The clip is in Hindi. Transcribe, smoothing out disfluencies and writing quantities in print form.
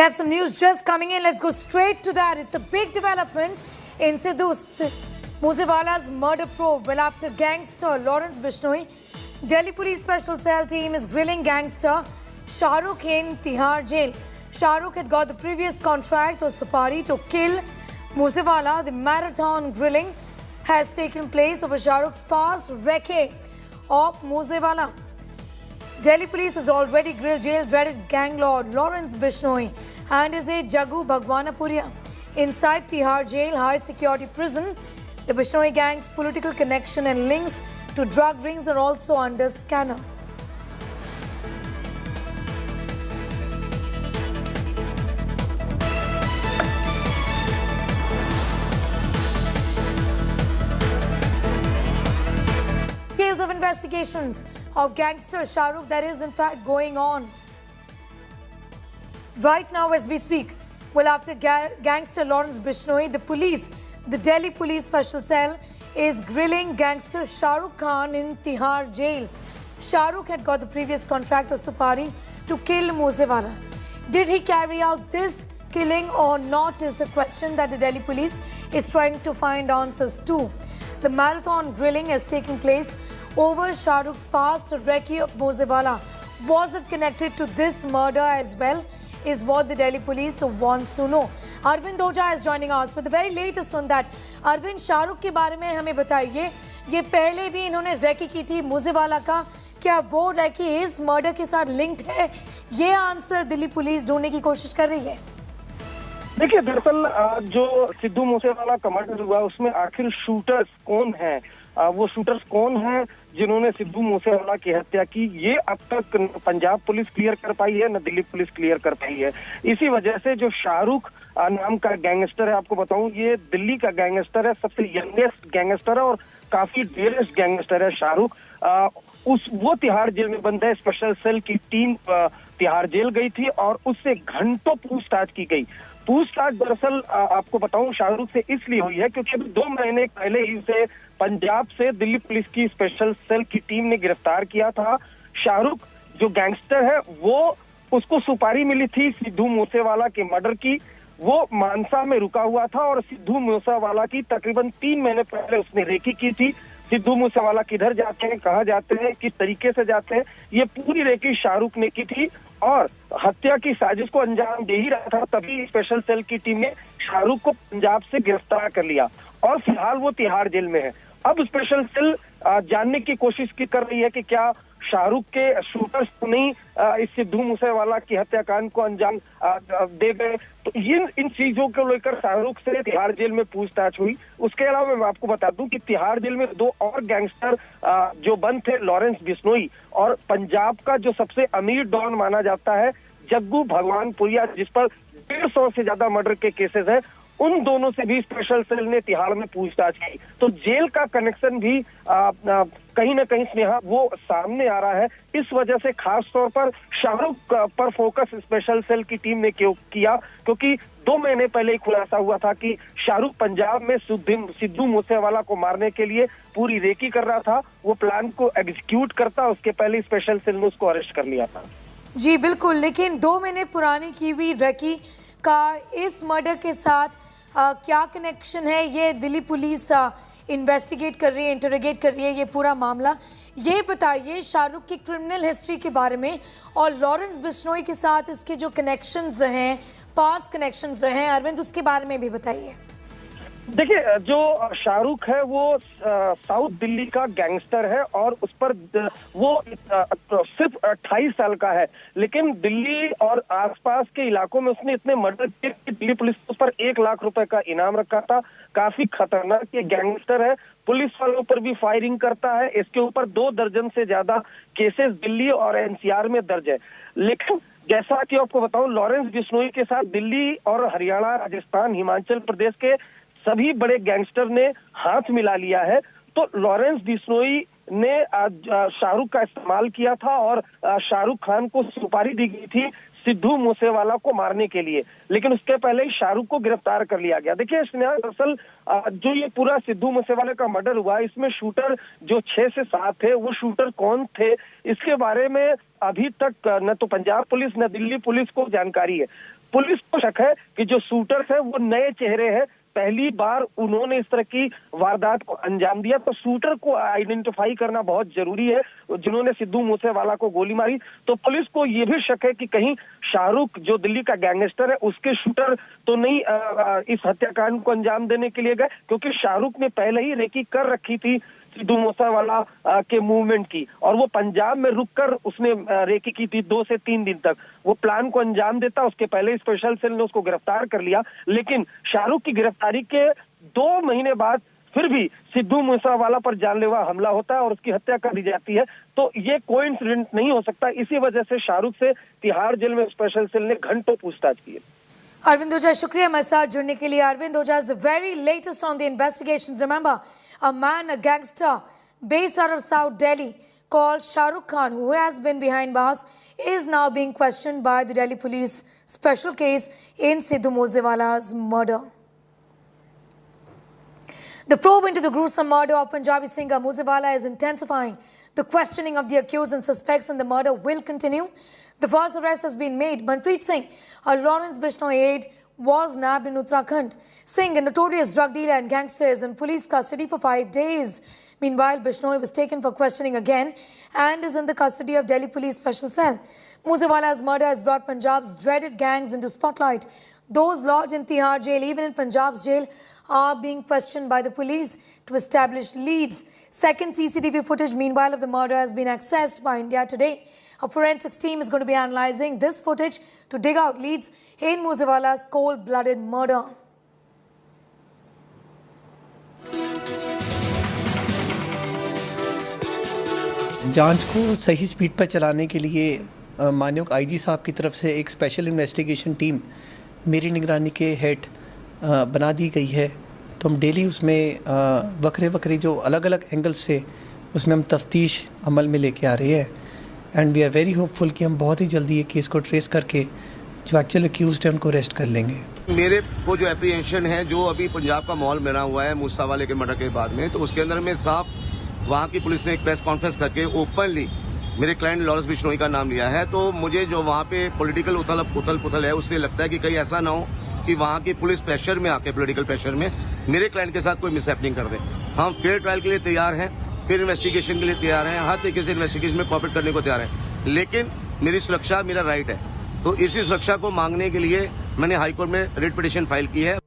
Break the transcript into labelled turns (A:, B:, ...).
A: have some news just coming in. Let's go straight to that. It's a big development in Sidhu Moosewala's murder probe. Well, after gangster Lawrence Bishnoi, Delhi Police Special Cell team is grilling gangster Shahrukh in Tihar jail. Shahrukh had got the previous contract or Supari to kill Moosewala. The marathon grilling has taken place over Shahrukh's past recce of Moosewala. Delhi police has already grilled jail-dreaded gang lord Lawrence Bishnoi and his aide Jagu Bhagwanapuria. Inside Tihar jail, high security prison, the Bishnoi gang's political connection and links to drug rings are also under scanner. Tales of investigations of gangster Shahrukh that is in fact going on right now as we speak. Well, after gangster Lawrence Bishnoi, the Delhi Police Special Cell is grilling gangster Shahrukh Khan in Tihar jail. Shahrukh had got the previous contract of Supari to kill Moosewala. Did he carry out this killing or not is the question that the Delhi Police is trying to find answers to. The marathon grilling is taking place over Shahrukh's past recce of Moosewala. Was it connected to this murder as well? Is what the Delhi Police wants to know. Arvind Oja is joining us with the very latest on that. Arvind, Shahrukh के बारे में हमें बताइए, ये पहले भी इन्होंने रेकी की थी मूसेवाला का, क्या वो रेकी इस मर्डर के साथ लिंक्ड है? ये आंसर दिल्ली पुलिस ढूंढने की कोशिश कर रही है।
B: देखिए, दरअसल जो सिद्धू मूसेवाला का मर्डर हुआ उसमें आखिर शूटर्स कौन हैं? वो शूटर्स कौन हैं जिन्होंने सिद्धू मूसेवाला की हत्या की, ये अब तक न पंजाब पुलिस क्लियर कर पाई है न दिल्ली पुलिस क्लियर कर पाई है। इसी वजह से जो शाहरुख नाम का गैंगस्टर है, आपको बताऊं ये दिल्ली का गैंगस्टर है, सबसे यंगेस्ट गैंगस्टर है और काफी डेरेस्ट गैंगस्टर है शाहरुख। वो तिहाड़ जेल में बंद है। स्पेशल सेल की टीम तिहाड़ जेल गई थी और उससे घंटों पूछताछ की गई। पूछताछ दरअसल आपको बताऊं शाहरुख से इसलिए हुई है क्योंकि अभी 2 महीने पहले ही उसे पंजाब से दिल्ली पुलिस की स्पेशल सेल की टीम ने गिरफ्तार किया था। शाहरुख जो गैंगस्टर है वो उसको सुपारी मिली थी सिद्धू मूसेवाला के मर्डर की। वो मानसा में रुका हुआ था और सिद्धू मूसेवाला की तकरीबन 3 महीने पहले उसने रेकी की थी। सिद्धू मूसेवाला किधर जाते हैं, कहाँ जाते हैं, किस तरीके से जाते हैं, ये पूरी रेकी शाहरुख ने की थी और हत्या की साजिश को अंजाम दे ही रहा था। तभी स्पेशल सेल की टीम ने शाहरुख को पंजाब से गिरफ्तार कर लिया और फिलहाल वो तिहाड़ जेल में है। अब स्पेशल सेल जानने की कोशिश कर रही है कि क्या शाहरुख के शूटर्स नहीं इस सिद्धू मूसेवाला की हत्याकांड को अंजाम दे गए। तो इन चीजों को लेकर शाहरुख से तिहाड़ जेल में पूछताछ हुई। उसके अलावा मैं आपको बता दूं कि तिहाड़ जेल में 2 और गैंगस्टर जो बंद थे, लॉरेंस बिश्नोई और पंजाब का जो सबसे अमीर डॉन माना जाता है जग्गू भगवानपुरिया, जिस पर 150 से ज्यादा मर्डर के केसेस है, उन दोनों से भी स्पेशल सेल ने तिहाड़ में पूछताछ की। तो जेल का कनेक्शन भी कहीं ना कहीं स्नेहा वो सामने आ रहा है। इस वजह से खास तौर पर शाहरुख पर फोकस स्पेशल सेल की टीम ने क्यों किया, क्योंकि 2 महीने पहले ही खुलासा हुआ था कि शाहरुख पंजाब में सिद्धू मूसेवाला को मारने के लिए पूरी रेकी कर रहा था। वो प्लान को एग्जीक्यूट करता, उसके पहले स्पेशल सेल ने उसको अरेस्ट कर लिया था।
A: जी बिल्कुल, लेकिन 2 महीने पुरानी की हुई रेकी का इस मर्डर के साथ क्या कनेक्शन है, ये दिल्ली पुलिस इन्वेस्टिगेट कर रही है, इंटरोगेट कर रही है ये पूरा मामला। ये बताइए शाहरुख की क्रिमिनल हिस्ट्री के बारे में और लॉरेंस बिश्नोई के साथ इसके जो कनेक्शंस रहे हैं, पास्ट कनेक्शंस रहे हैं, अरविंद उसके बारे में भी बताइए।
B: देखिए, जो शाहरुख है वो साउथ दिल्ली का गैंगस्टर है और उस पर वो सिर्फ 28 साल का है, लेकिन दिल्ली और आसपास के इलाकों में उसने इतने मर्डर किए कि दिल्ली पुलिस उस पर 1 लाख रुपए का इनाम रखा था। काफी खतरनाक ये गैंगस्टर है, पुलिस वालों पर भी फायरिंग करता है। इसके ऊपर 2 दर्जन से ज्यादा केसेस दिल्ली और एनसीआर में दर्ज है। लेकिन जैसा कि आपको बताऊं, लॉरेंस बिश्नोई के साथ दिल्ली और हरियाणा, राजस्थान, हिमाचल प्रदेश के सभी बड़े गैंगस्टर ने हाथ मिला लिया है। तो लॉरेंस बिश्नोई ने शाहरुख का इस्तेमाल किया था और शाहरुख खान को सुपारी दी गई थी सिद्धू मूसेवाला को मारने के लिए, लेकिन उसके पहले ही शाहरुख को गिरफ्तार कर लिया गया। देखिए दरअसल जो ये पूरा सिद्धू मूसेवाला का मर्डर हुआ, इसमें शूटर जो 6 से 7 थे, वो शूटर कौन थे, इसके बारे में अभी तक न तो पंजाब पुलिस न दिल्ली पुलिस को जानकारी है। पुलिस को शक है कि जो शूटर्स है वो नए चेहरे हैं, पहली बार उन्होंने इस तरह की वारदात को अंजाम दिया। तो शूटर को आइडेंटिफाई करना बहुत जरूरी है, जिन्होंने सिद्धू मूसेवाला को गोली मारी। तो पुलिस को यह भी शक है कि कहीं शाहरुख जो दिल्ली का गैंगस्टर है उसके शूटर तो नहीं इस हत्याकांड को अंजाम देने के लिए गए, क्योंकि शाहरुख ने पहले ही रेकी कर रखी थी सिद्धू मूसेवाला के मूवमेंट की, और वो पंजाब में रुककर उसने रेकी की थी 2 से 3 दिन तक। वो प्लान को अंजाम देता, उसके पहले स्पेशल सेल ने उसको गिरफ्तार कर लिया, लेकिन शाहरुख की गिरफ्तारी के 2 महीने बाद फिर भी सिद्धू मूसेवाला पर जानलेवा हमला होता है और उसकी हत्या कर दी जाती है। तो ये कोइंसिडेंट नहीं हो सकता। इसी वजह से शाहरुख से तिहाड़ जेल में स्पेशल सेल ने घंटों पूछताछ की है।
A: Arvind Ojha, शुक्रिया हमारे साथ जुड़ने के लिए। Arvind Ojha is the very latest on the investigations. Remember, a man, a gangster based out of South Delhi called Shahrukh Khan, who has been behind bars, is now being questioned by the Delhi police special case in Sidhu Moosewala's murder. The probe into the gruesome murder of Punjabi singer Moosewala is intensifying. The questioning of the accused and suspects in the murder will continue. The first arrest has been made. Manpreet Singh, a Lawrence Bishnoi aide, was nabbed in Uttarakhand. Singh, a notorious drug dealer and gangster, is in police custody for 5 days. Meanwhile, Bishnoi was taken for questioning again and is in the custody of Delhi Police Special Cell. Moosewala's murder has brought Punjab's dreaded gangs into spotlight. Those lodged in Tihar jail, even in Punjab's jail, are being questioned by the police to establish leads. Second CCTV footage, meanwhile, of the murder has been accessed by India Today. A forensics team is going to be analyzing this footage to dig out leads in Moosewala's cold-blooded murder.
C: जांच को सही स्पीड पर चलाने के लिए माननीय आईजी साहब की तरफ से एक स्पेशल इन्वेस्टिगेशन टीम मेरी निगरानी के हेड बना दी गई है। तो हम डेली उसमें वक्रे जो अलग अलग एंगल्स से उसमें हम तफ्तीश अमल में लेके आ रहे हैं and we are very hopeful कि हम बहुत ही जल्दी ये केस को ट्रेस करके जो एक्चुअल अक्यूज्ड है उनको अरेस्ट कर लेंगे।
D: मेरे को जो एप्रीहेंशन है, जो अभी पंजाब का माहौल बना हुआ है मूसेवाले के मर्डर के बाद में, तो उसके अंदर में साफ वहाँ की पुलिस ने एक प्रेस कॉन्फ्रेंस करके ओपनली मेरे क्लाइंट लॉरेंस बिश्नोई का नाम लिया है। तो मुझे जो वहाँ पे पॉलिटिकल उथल पुथल है उससे लगता है कि कहीं ऐसा ना हो कि वहाँ की पुलिस प्रेशर में आके पॉलिटिकल प्रेशर में मेरे क्लाइंट के साथ कोई मिसहैपनिंग कर दे। हम फेयर ट्रायल के लिए तैयार हैं, फिर इन्वेस्टिगेशन के लिए तैयार हैं, हर तरीके से इन्वेस्टिगेशन में कॉपरेट करने को तैयार हैं, लेकिन मेरी सुरक्षा मेरा राइट है। तो इसी सुरक्षा को मांगने के लिए मैंने हाईकोर्ट में रिट पिटीशन फाइल की है।